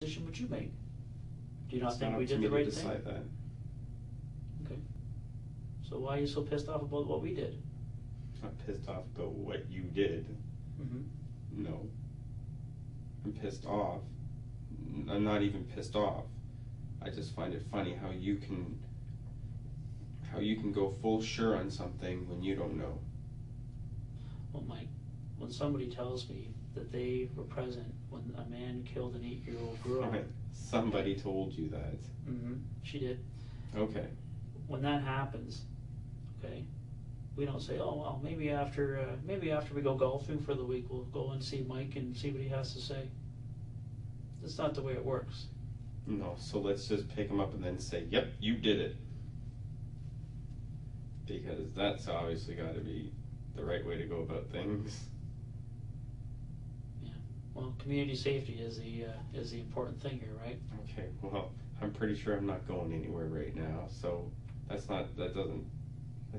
decision would you make? Do you not It's think not we up to did me the to right decide thing? that. Okay. So why are you so pissed off about what we did? I'm not pissed off about what you did. Mm-hmm. No. I'm pissed off. I'm not even pissed off. I just find it funny how you can go full sure on something when you don't know. Well, Mike, when somebody tells me that they were present when a man killed an 8-year-old girl. Right. Somebody told you that. Mm-hmm. She did. Okay. When that happens, okay, we don't say, oh well, maybe after we go golfing for the week, we'll go and see Mike and see what he has to say. That's not the way it works. No, so let's just pick him up and then say, yep, you did it. Because that's obviously got to be the right way to go about things. Yeah. Well, community safety is the important thing here, right? Okay. Well, I'm pretty sure I'm not going anywhere right now, so that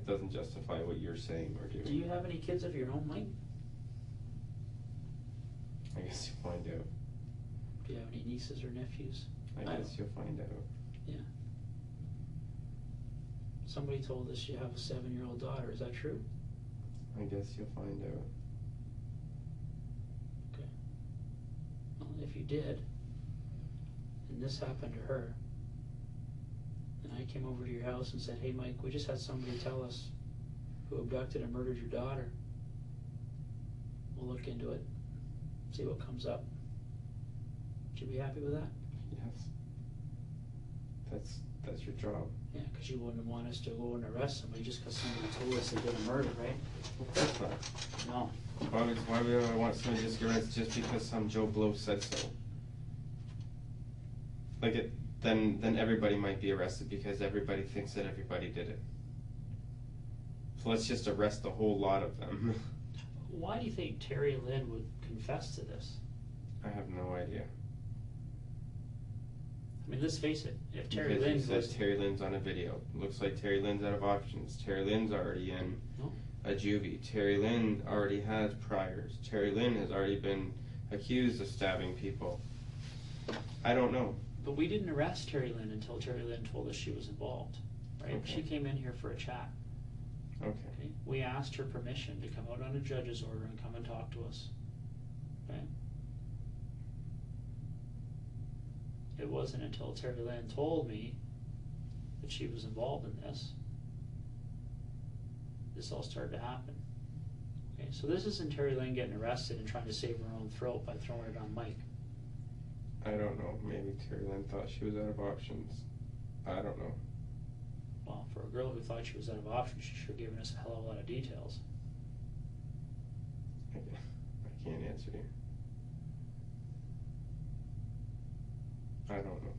doesn't justify what you're saying or doing. Do you have any kids of your own, Mike? I guess you'll find out. Do you have any nieces or nephews? I guess you'll find out. Yeah. Somebody told us you have a 7-year-old daughter. Is that true? I guess you'll find out. Okay. Well, if you did, and this happened to her, and I came over to your house and said, hey Mike, we just had somebody tell us who abducted and murdered your daughter. We'll look into it, see what comes up. Would you be happy with that? Yes. That's your job. Yeah, because you wouldn't want us to go and arrest somebody just because somebody told us they did a murder, right? Of course not. No. Why would I want somebody to just get arrested just because some Joe Blow said so? Then everybody might be arrested because everybody thinks that everybody did it. So let's just arrest a whole lot of them. Why do you think Terri-Lynne would confess to this? I have no idea. I mean, let's face it, if Because Terri-Lynne he says Terri-Lynne's on a video. Looks like Terri-Lynne's out of options. Terri-Lynne's already in a juvie. Terri-Lynne already has priors. Terri-Lynne has already been accused of stabbing people. I don't know. But we didn't arrest Terri-Lynne until Terri-Lynne told us she was involved, right? Okay. She came in here for a chat. Okay. We asked her permission to come out on a judge's order and come and talk to us. Okay? It wasn't until Terri-Lynne told me that she was involved in this all started to happen. Okay, so this isn't Terri-Lynne getting arrested and trying to save her own throat by throwing it on Mike. I don't know. Maybe Terri-Lynne thought she was out of options. I don't know. Well, for a girl who thought she was out of options, she should have given us a hell of a lot of details. I can't answer you. I don't know.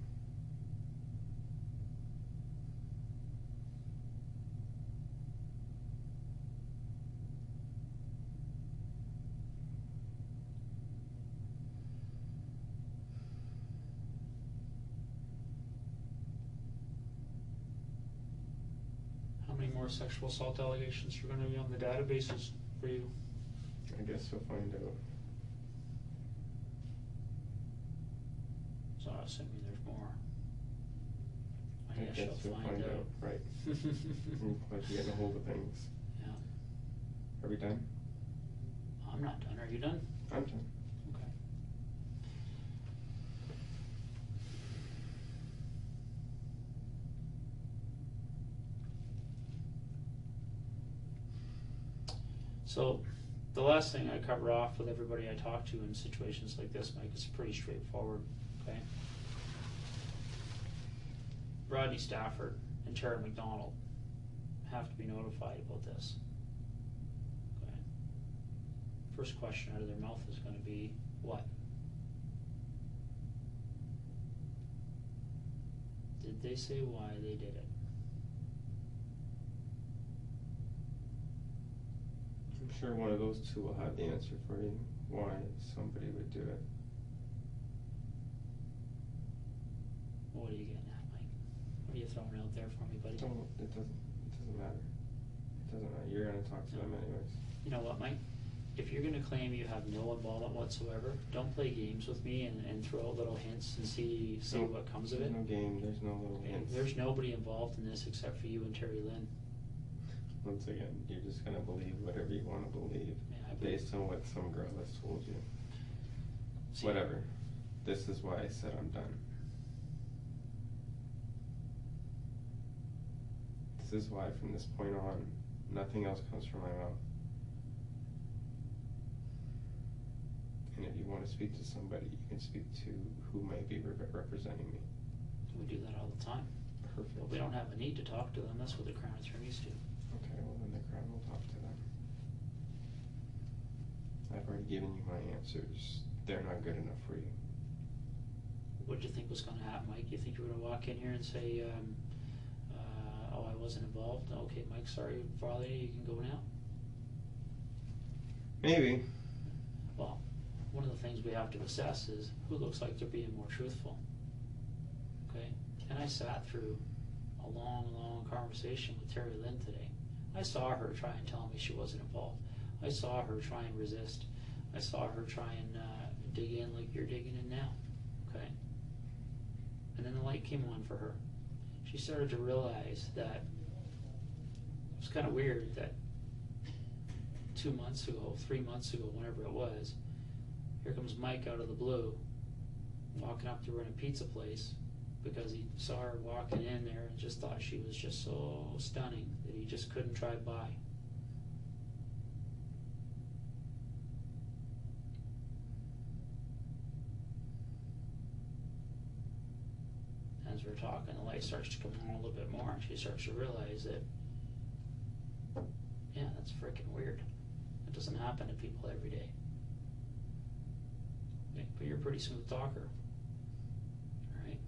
How many more sexual assault allegations are going to be on the databases for you? I guess we'll find out. So assuming there's more. I guess we'll find out. Right. Like you're getting a hold of things. Yeah. Are we done? I'm not done. Are you done? I'm done. Okay. So the last thing I cover off with everybody I talk to in situations like this, Mike, is pretty straightforward, okay? Rodney Stafford and Terri McDonald have to be notified about this. Okay. First question out of their mouth is going to be, what? Did they say why they did it? I'm sure one of those two will have the answer for you, why somebody would do it. What are you getting at, Mike? What are you throwing out there for me, buddy? It doesn't matter. It doesn't matter. You're gonna talk to them anyways. You know what, Mike? if you're going to claim you have no involvement whatsoever, don't play games with me and throw out little hints and see what comes of it. There's no game, there's no little hints. There's nobody involved in this except for you and Terri-Lynne. Once again, you're just going to believe whatever you want to believe, based on what some girl has told you. See, whatever. This is why I said I'm done. This is why from this point on, nothing else comes from my mouth. And if you want to speak to somebody, you can speak to who may be representing me. We do that all the time. Perfect. But we don't have a need to talk to them. That's what the Crown attorneys do. Okay, well then the Crown will talk to them. I've already given you my answers. They're not good enough for you. What did you think was going to happen, Mike? You think you were going to walk in here and say, oh, I wasn't involved? Okay, Mike, sorry, Father, you can go now? Maybe. Well, one of the things we have to assess is who looks like they're being more truthful. Okay? And I sat through a long, long conversation with Terri-Lynne today. I saw her try and tell me she wasn't involved. I saw her try and resist. I saw her try and dig in like you're digging in now. Okay? And then the light came on for her. She started to realize that it was kind of weird that 2 months ago, 3 months ago, whenever it was, here comes Mike out of the blue, walking up to her in a pizza place because he saw her walking in there and just thought she was just so stunning that he just couldn't drive by. As we're talking, the light starts to come on a little bit more, and she starts to realize that, yeah, that's freaking weird. It doesn't happen to people every day. Okay, but you're a pretty smooth talker. All right?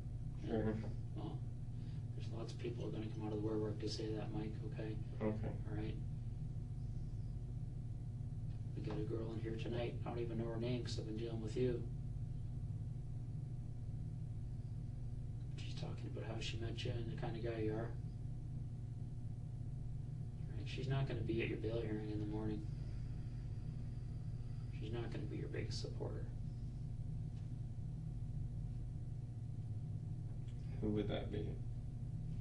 Sure. Well, there's lots of people who are going to come out of the woodwork to say that, Mike, okay? Okay. All right? We got a girl in here tonight. I don't even know her name because I've been dealing with you. Talking about how she met you and the kind of guy you are. Right? She's not going to be at your bail hearing in the morning. She's not going to be your biggest supporter. Who would that be?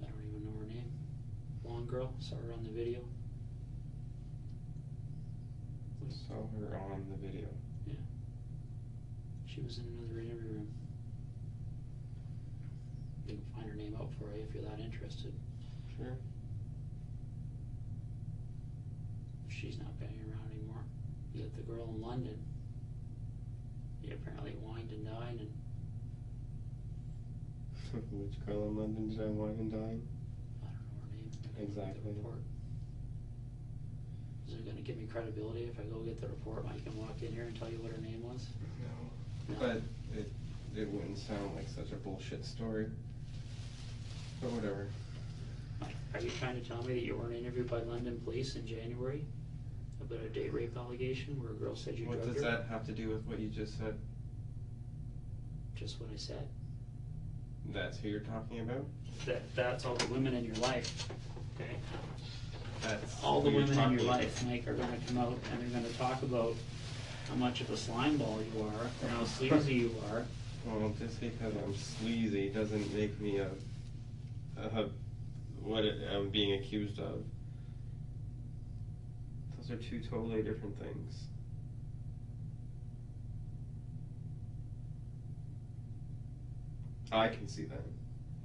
I don't even know her name. Blonde girl, saw her on the video. Saw her on the video. Yeah. She was in another interview room. We can find her name out for you if you're that interested. Sure. She's not banging around anymore. You got the girl in London. You apparently wined and dined and... Which girl in London did I wine and dine? I don't know her name. Exactly. The report. Is it going to give me credibility if I go get the report? I can walk in here and tell you what her name was? No. But it wouldn't sound like such a bullshit story. But whatever. Are you trying to tell me that you weren't interviewed by London police in January about a date rape allegation where a girl said you drugged her? What does that have to do with what you just said? Just what I said. That's who you're talking about? That's all the women in your life, okay? That's all the women in your life, Mike, are going to come out and they're going to talk about how much of a slime ball you are and how sleazy you are. Well, just because I'm sleazy doesn't make me I'm being accused of. Those are two totally different things. I can see that.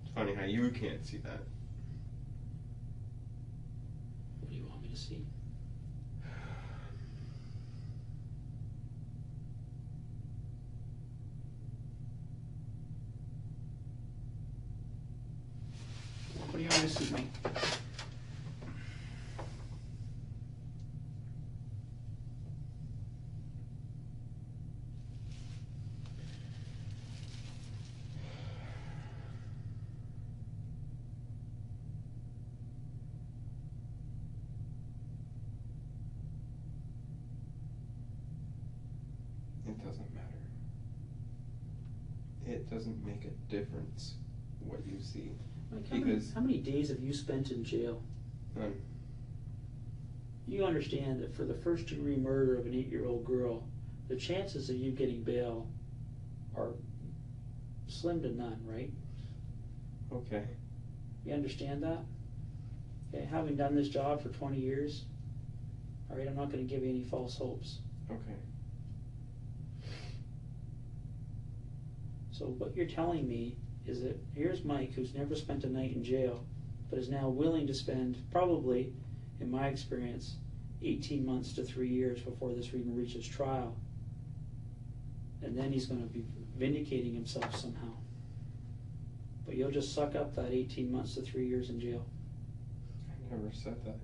It's funny how you can't see that. What do you want me to see? What do you want me to see, Mike? It doesn't matter. It doesn't make a difference what you see. Mike, how many days have you spent in jail? None. You understand that for the first-degree murder of an 8-year-old girl, the chances of you getting bail are slim to none, right? Okay. You understand that? Okay, having done this job for 20 years, all right, I'm not going to give you any false hopes. Okay. So what you're telling me is that here's Mike, who's never spent a night in jail, but is now willing to spend, probably, in my experience, 18 months to 3 years before this even reaches trial. And then he's going to be vindicating himself somehow. But you'll just suck up that 18 months to 3 years in jail. I never said that.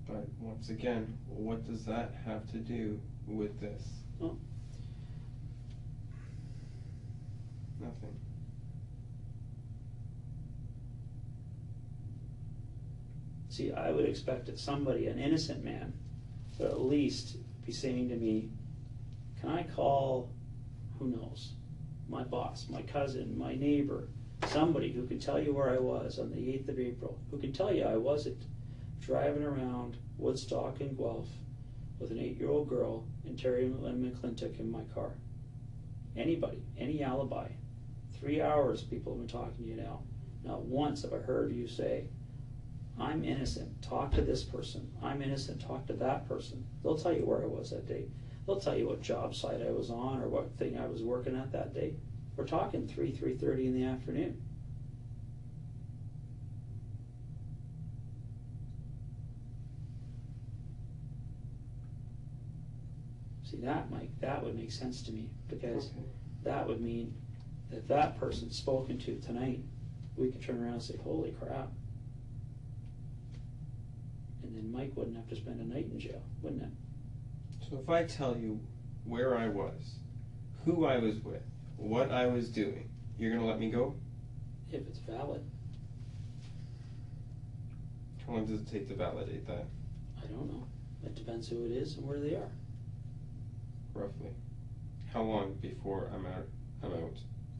But once again, what does that have to do with this? Oh. Nothing. See, I would expect that somebody, an innocent man, would at least be saying to me, can I call, who knows, my boss, my cousin, my neighbor, somebody who can tell you where I was on the 8th of April, who can tell you I wasn't driving around Woodstock and Guelph with an 8-year-old girl and Terri-Lynne McClintic in my car. Anybody, any alibi. 3 hours people have been talking to you now. Not once have I heard you say, I'm innocent, talk to this person. I'm innocent, talk to that person. They'll tell you where I was that day. They'll tell you what job site I was on or what thing I was working at that day. We're talking 3:30 in the afternoon. See that, Mike, that would make sense to me, because that would mean that that person's spoken to tonight, we could turn around and say, holy crap. And then Mike wouldn't have to spend a night in jail, wouldn't it? So if I tell you where I was, who I was with, what I was doing, you're going to let me go? If it's valid. How long does it take to validate that? I don't know. It depends who it is and where they are. Roughly. How long before I'm out?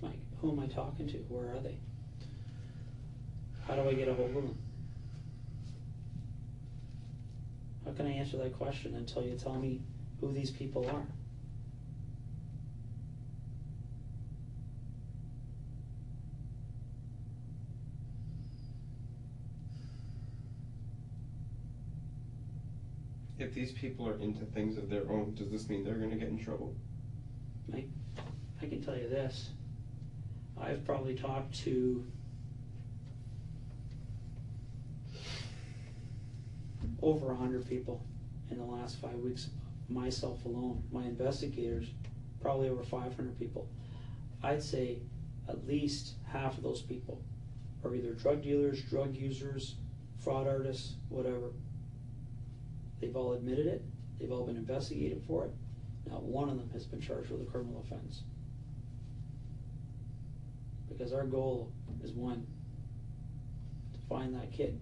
Mike, who am I talking to? Where are they? How do I get a hold of them? How can I answer that question until you tell me who these people are? If these people are into things of their own, does this mean they're going to get in trouble? Mike, I can tell you this. I've probably talked to over 100 people in the last 5 weeks, myself alone. My investigators, probably over 500 people. I'd say at least half of those people are either drug dealers, drug users, fraud artists, whatever. They've all admitted it. They've all been investigated for it. Not one of them has been charged with a criminal offense. Because our goal is one, to find that kid.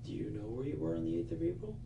Do you know where you were on the 8th of April?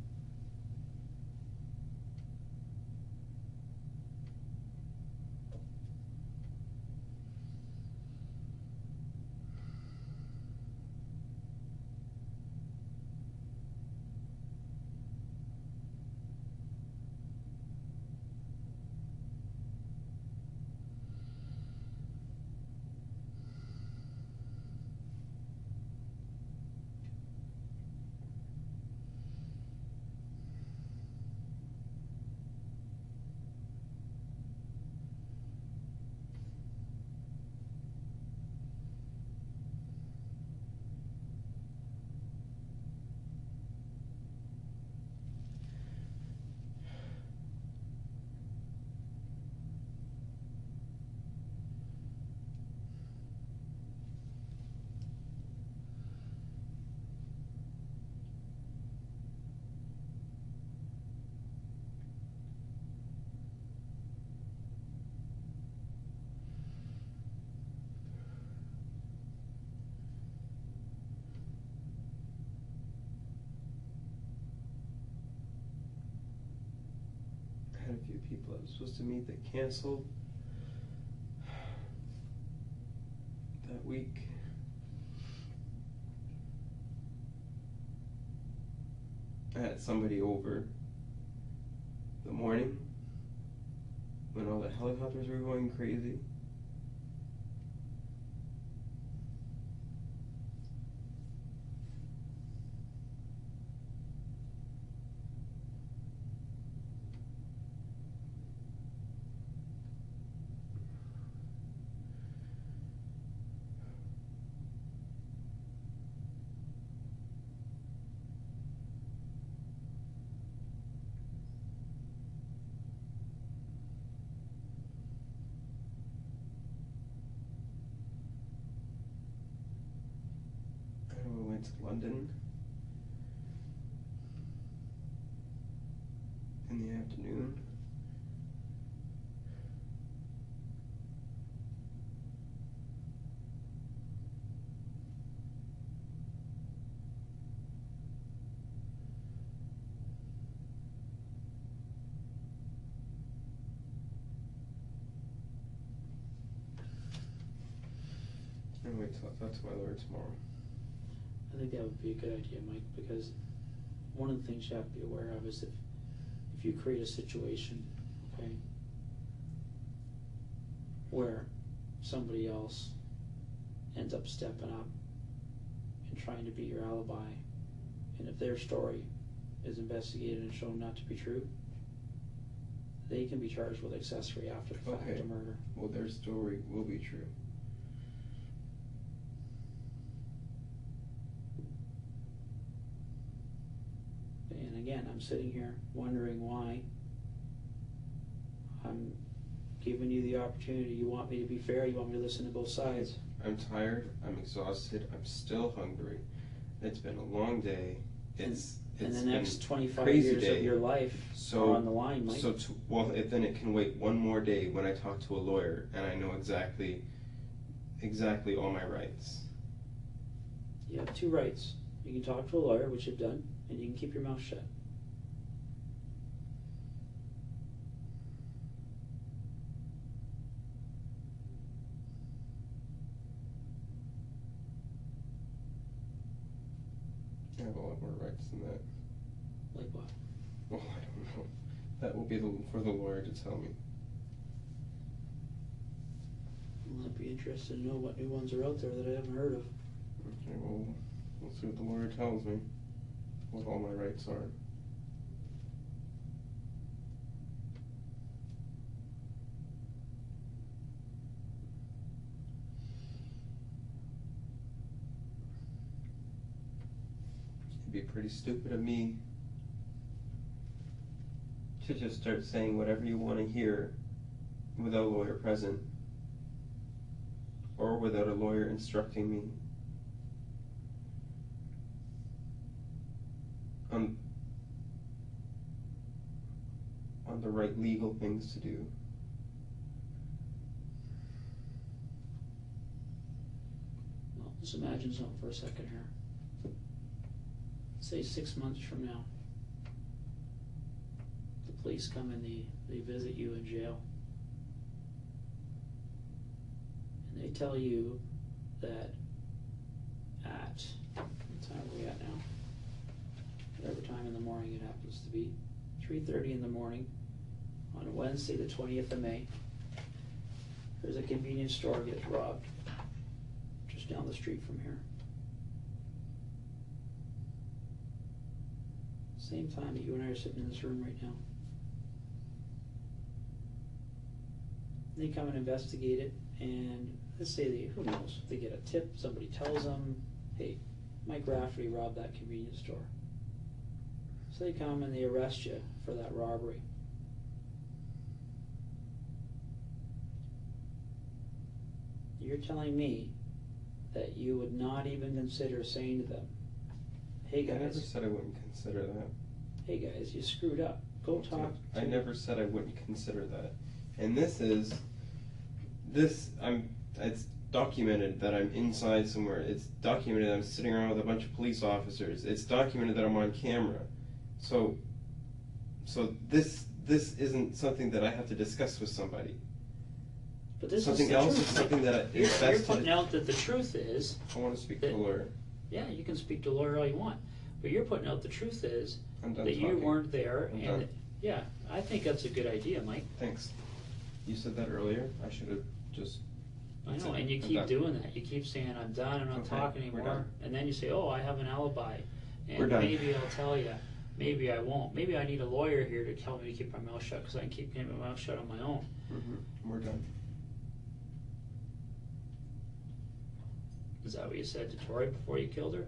had a few people I was supposed to meet that canceled that week. I had somebody over the morning when all the helicopters were going crazy. To London in the afternoon. And wait till I talk to my lawyer tomorrow. I think that would be a good idea, Mike, because one of the things you have to be aware of is if you create a situation, okay, where somebody else ends up stepping up and trying to be your alibi, and if their story is investigated and shown not to be true, they can be charged with accessory after the fact of murder. Well, their story will be true. And again, I'm sitting here wondering why. I'm giving you the opportunity. You want me to be fair, you want me to listen to both sides. I'm tired, I'm exhausted, I'm still hungry. It's been a long day. It's the next 25 crazy years day. of your life are on the line, Mike. Then it can wait one more day when I talk to a lawyer and I know exactly all my rights. You have two rights. You can talk to a lawyer, which you've done, and you can keep your mouth shut. I have a lot more rights than that. Like what? Well, I don't know. That will be for the lawyer to tell me. Well, I'd be interested to know what new ones are out there that I haven't heard of. Okay, well, we'll see what the lawyer tells me, what all my rights are. It'd be pretty stupid of me to just start saying whatever you want to hear without a lawyer present or without a lawyer instructing me on the right legal things to do. Well, just imagine something for a second here. Say 6 months from now, the police come and they visit you in jail. And they tell you that at, what time are we at now? Whatever time in the morning it happens to be, 3:30 in the morning on Wednesday the 20th of May, there's a convenience store gets robbed just down the street from here. Same time that you and I are sitting in this room right now. They come and investigate it, and let's say who knows, they get a tip, somebody tells them, hey, Mike Rafferty robbed that convenience store. So they come and they arrest you for that robbery. You're telling me that you would not even consider saying to them, hey guys. I never said I wouldn't consider that. Hey guys, you screwed up. Go talk to I never said I wouldn't consider that. And it's documented that I'm inside somewhere. It's documented that I'm sitting around with a bunch of police officers. It's documented that I'm on camera. So this this isn't something that I have to discuss with somebody. But this something is the else truth. is something that You're best putting out that the truth is. I want to speak to a lawyer. Yeah, you can speak to a lawyer all you want, but you're putting out the truth is that you weren't there, and yeah, I think that's a good idea, Mike. Thanks. You said that earlier. I should have just. I know, and you keep doing that. You keep saying, I'm done, I'm not talking anymore. And then you say, oh, I have an alibi. And maybe I'll tell you. Maybe I won't. Maybe I need a lawyer here to tell me to keep my mouth shut, because I can keep my mouth shut on my own. Mm-hmm. We're done. Is that what you said to Tori before you killed her?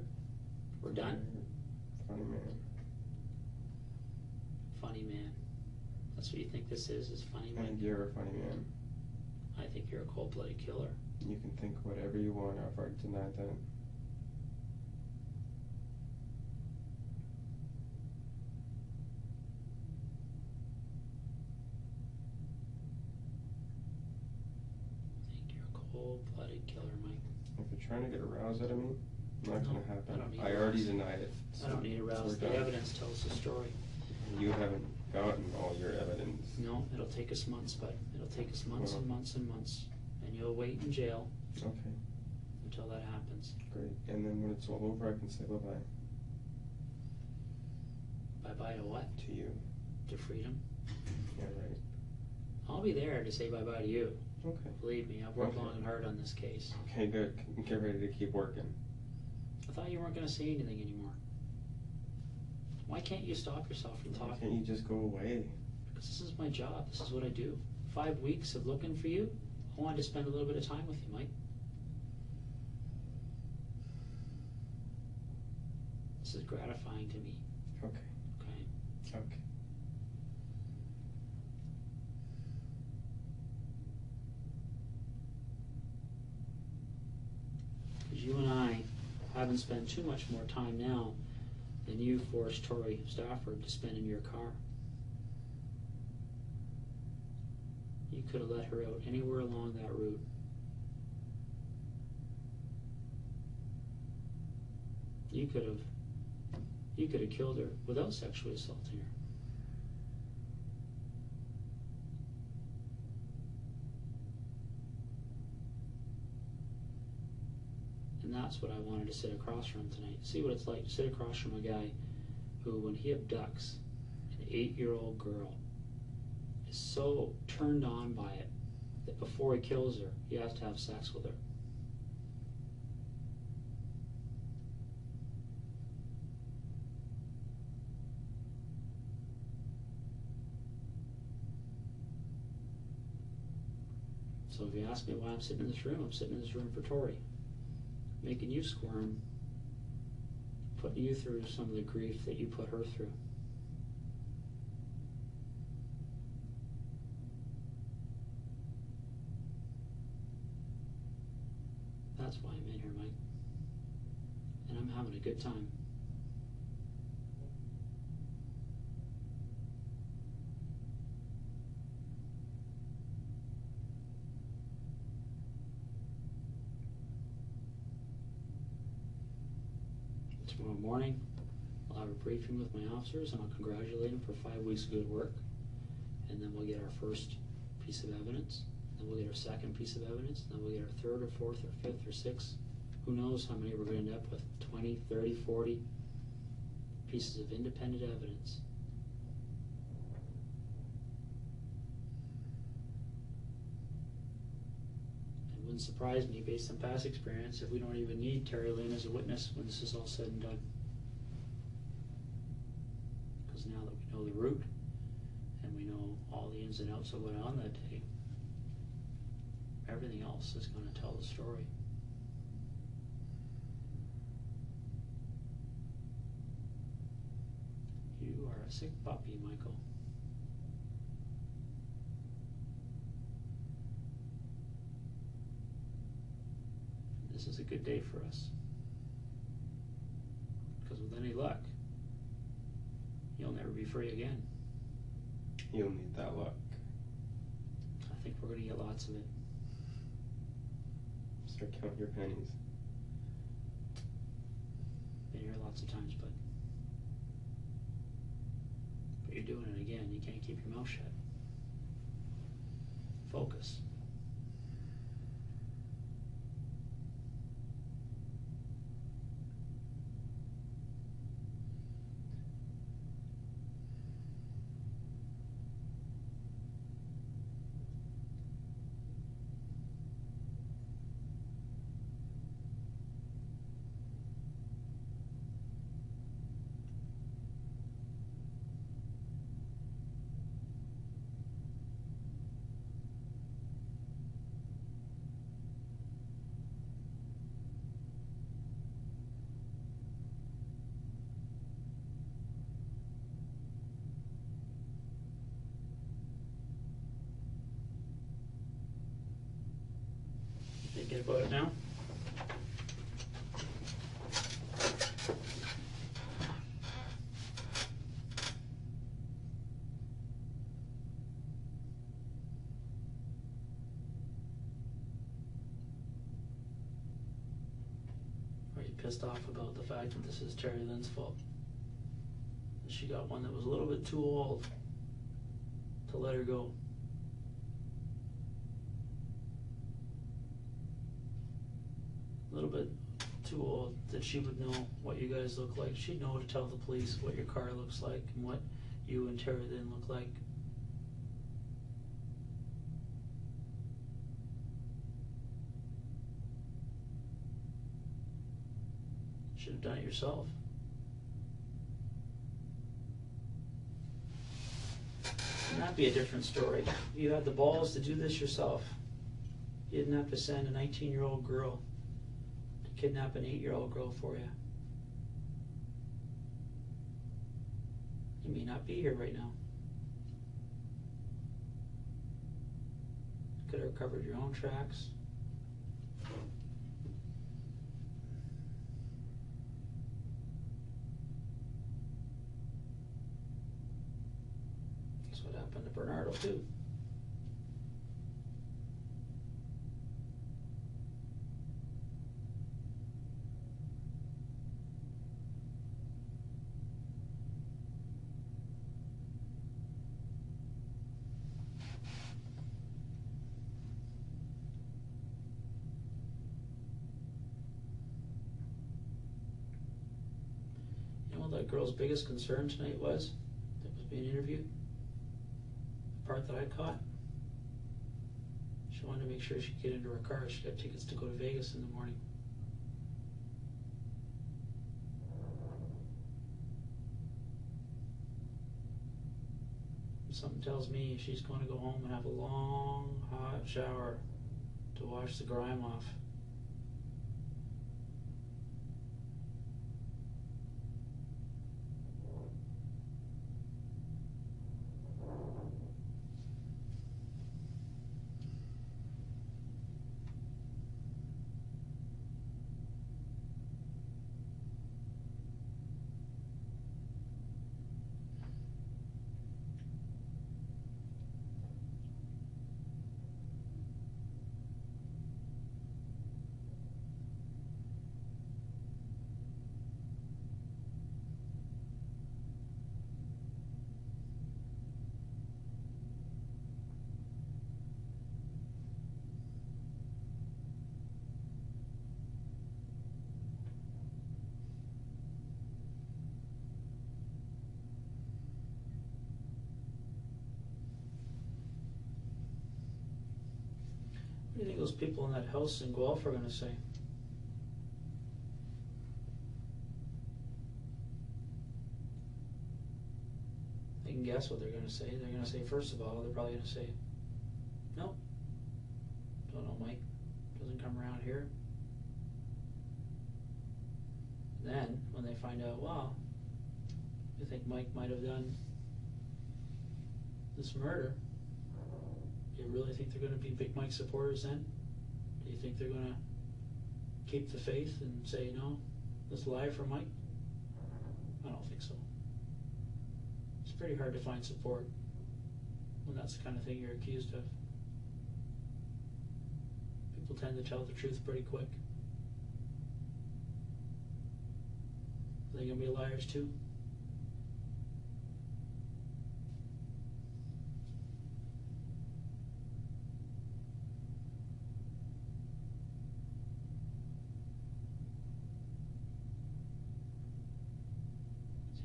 We're done? Funny man. Funny man. That's what you think this is funny man? I think you're a funny man. I think you're a cold-blooded killer. You can think whatever you want. I've already denied that. I think you're a cold-blooded killer, Mike. If you're trying to get a rouse out of me, not going to happen. I already denied it. So I don't need a rouse. The evidence tells the story. You haven't gotten all your evidence. No, it'll take us months, bud. It'll take us months and months and months. And you'll wait in jail. Okay. Until that happens. Great. And then when it's all over, I can say bye-bye. Bye-bye to what? To you. To freedom? Yeah, right. I'll be there to say bye-bye to you. Okay. Believe me, I've worked long and hard on this case. Okay, good. Get ready to keep working. I thought you weren't going to say anything anymore. Why can't you stop yourself from talking? Why can't you just go away? Because this is my job. This is what I do. 5 weeks of looking for you. I wanted to spend a little bit of time with you, Mike. This is gratifying to me. Okay. Okay? Okay. Because you and I haven't spent too much more time now than you forced Tori Stafford to spend in your car. You could have let her out anywhere along that route. You could have killed her without sexually assaulting her. And that's what I wanted to sit across from tonight. See what it's like to sit across from a guy who, when he abducts an 8-year-old girl, is so turned on by it that before he kills her, he has to have sex with her. So if you ask me why I'm sitting in this room, I'm sitting in this room for Tori. Making you squirm, putting you through some of the grief that you put her through. That's why I'm in here, Mike. And I'm having a good time. Tomorrow morning, I'll have a briefing with my officers and I'll congratulate them for 5 weeks of good work. And then we'll get our first piece of evidence. Then we'll get our second piece of evidence. Then we'll get our third or fourth or fifth or sixth. Who knows how many we're going to end up with. 20, 30, 40 pieces of independent evidence. It wouldn't surprise me, based on past experience, if we don't even need Terri-Lynne as a witness when this is all said and done. Because now that we know the route and we know all the ins and outs of what went on that day, everything else is going to tell the story. You are a sick puppy, Michael. This is a good day for us. Because with any luck, you'll never be free again. You'll need that luck. I think we're going to get lots of it. Start counting your pennies. Been here lots of times, but you're doing it again. You can't keep your mouth shut. Focus. Thinking about it now? Are you pissed off about the fact that this is Terri-Lynne's fault? She got one that was a little bit too old to let her go. A little bit too old that she would know what you guys look like. She'd know to tell the police what your car looks like and what you and Terri-Lynne look like. Should have done it yourself. That'd be a different story. You had the balls to do this yourself. You didn't have to send a 19-year-old girl to kidnap an 8-year-old girl for you. You may not be here right now. Could have recovered your own tracks. That's what happened to Bernardo too. That girl's biggest concern tonight was, that was being interviewed, the part that I caught, she wanted to make sure she could get into her car. She got tickets to go to Vegas in the morning. Something tells me she's going to go home and have a long, hot shower to wash the grime off. What do you think those people in that house in Guelph are going to say? I can guess what they're going to say. They're going to say, first of all, they're probably going to say, no, don't know Mike, doesn't come around here. Then, when they find out, wow, you think Mike might have done this murder, do you really think they're going to be Big Mike supporters then? Do you think they're going to keep the faith and say, no, let's lie for Mike? I don't think so. It's pretty hard to find support when that's the kind of thing you're accused of. People tend to tell the truth pretty quick. Are they going to be liars too?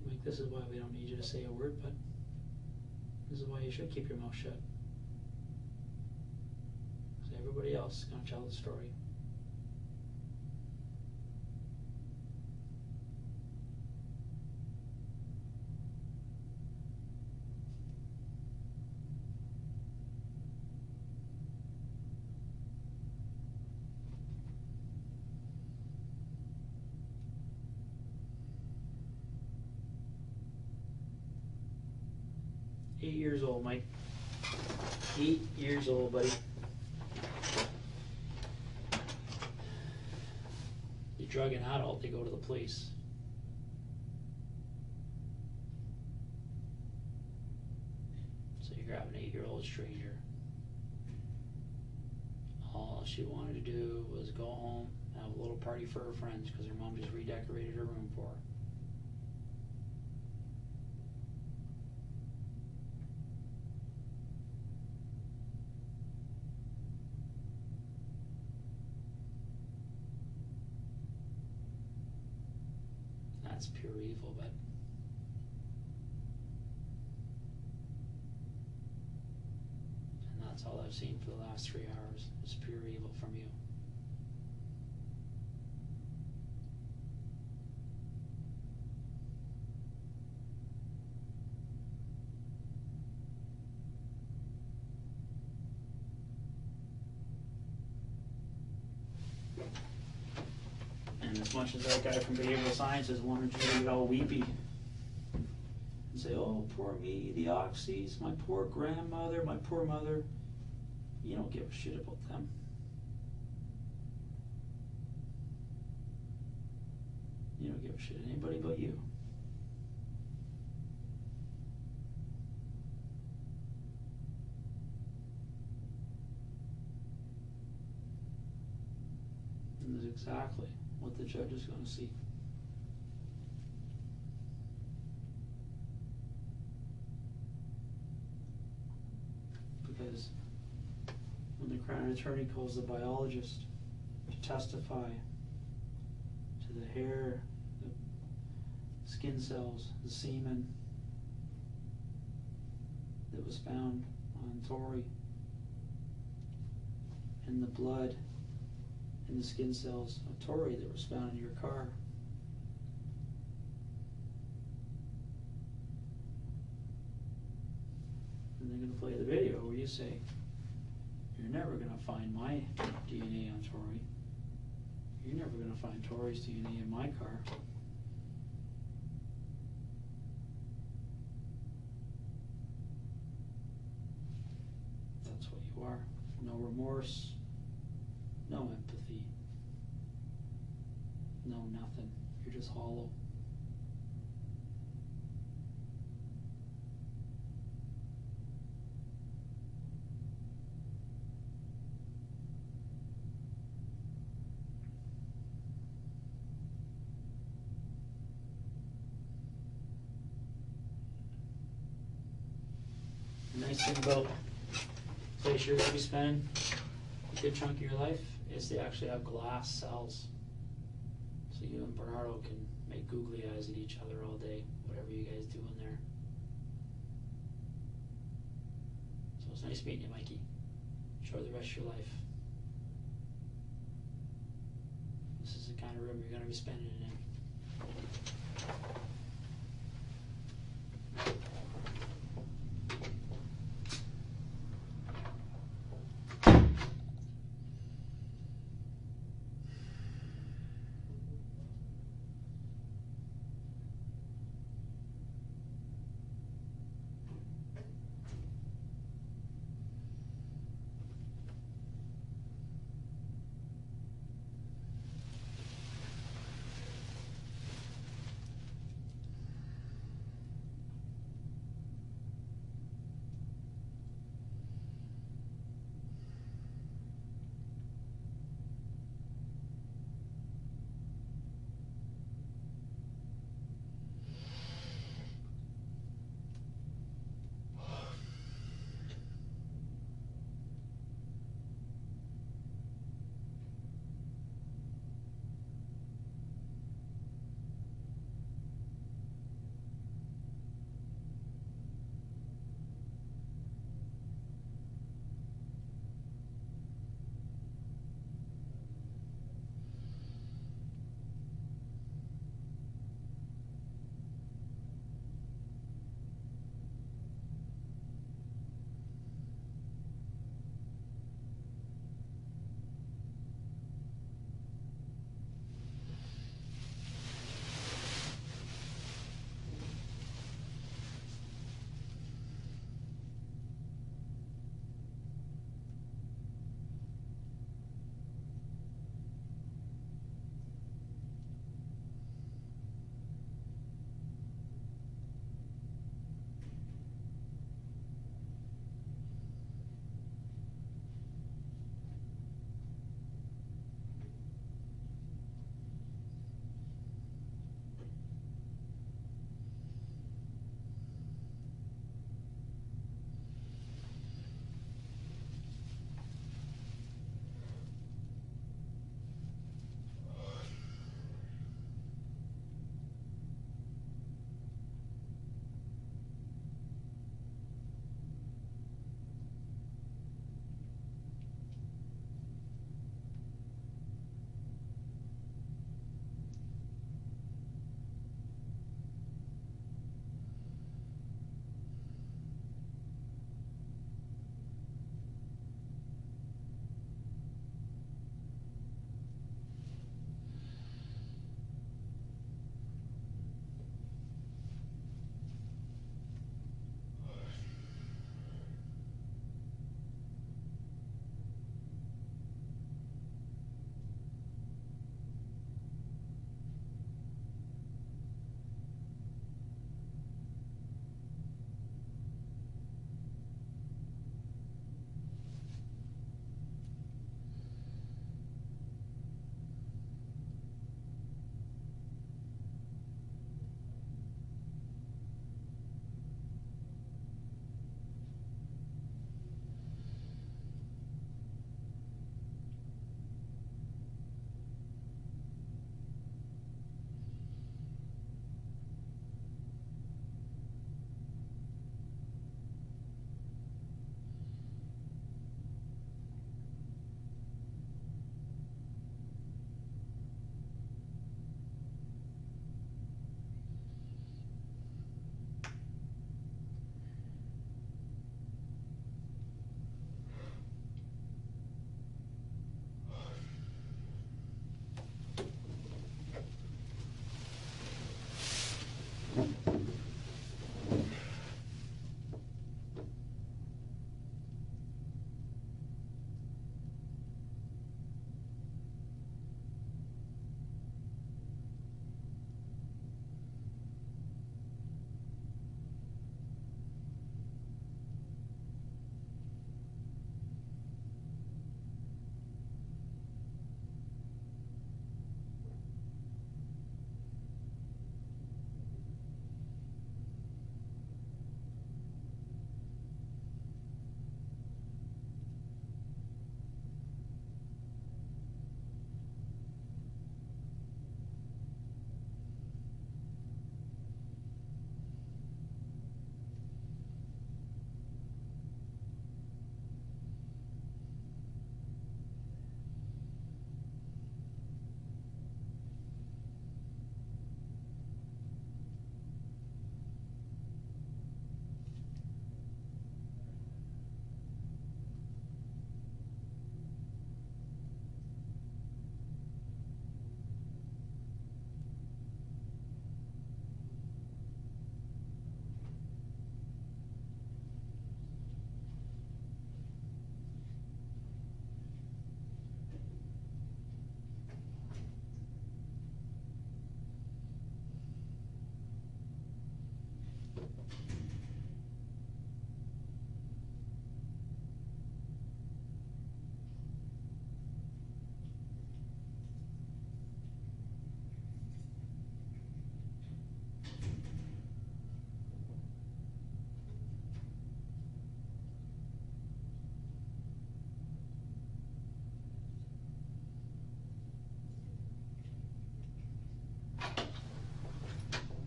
Mike, this is why we don't need you to say a word, but this is why you should keep your mouth shut. Because everybody else is going to tell the story. Eight years old, Mike. 8 years old, buddy. You drug an adult, they go to the police. So you grab an 8-year-old stranger. All she wanted to do was go home and have a little party for her friends because her mom just redecorated her room for her. That's pure evil, but and that's all I've seen for the last 3 hours is pure evil from you. And as much as that guy from behavioral sciences wanted you to get all weepy and say, oh, poor me, the oxys, my poor grandmother, my poor mother, you don't give a shit about them. You don't give a shit anybody but you. And that's exactly what the judge is going to see. Because when the Crown Attorney calls the biologist to testify to the hair, the skin cells, the semen that was found on Tori, and the blood and the skin cells of Tori that was found in your car. And they're going to play the video where you say, you're never going to find my DNA on Tori. You're never going to find Tori's DNA in my car. That's what you are. No remorse. No empathy. No nothing. You're just hollow. The nice thing about the place you're going to be spending a good chunk of your life is they actually have glass cells. So you and Bernardo can make googly eyes at each other all day, whatever you guys do in there. So it's nice meeting you, Mikey. Enjoy the rest of your life. This is the kind of room you're going to be spending it in.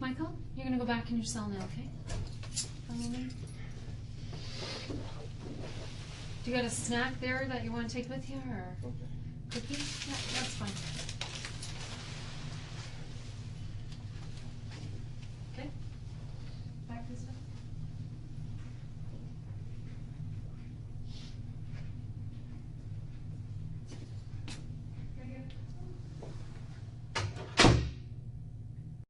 Michael, you're gonna go back in your cell now, okay? Follow me. Do you got a snack there that you want to take with you, or cookie? Yeah, that's fine.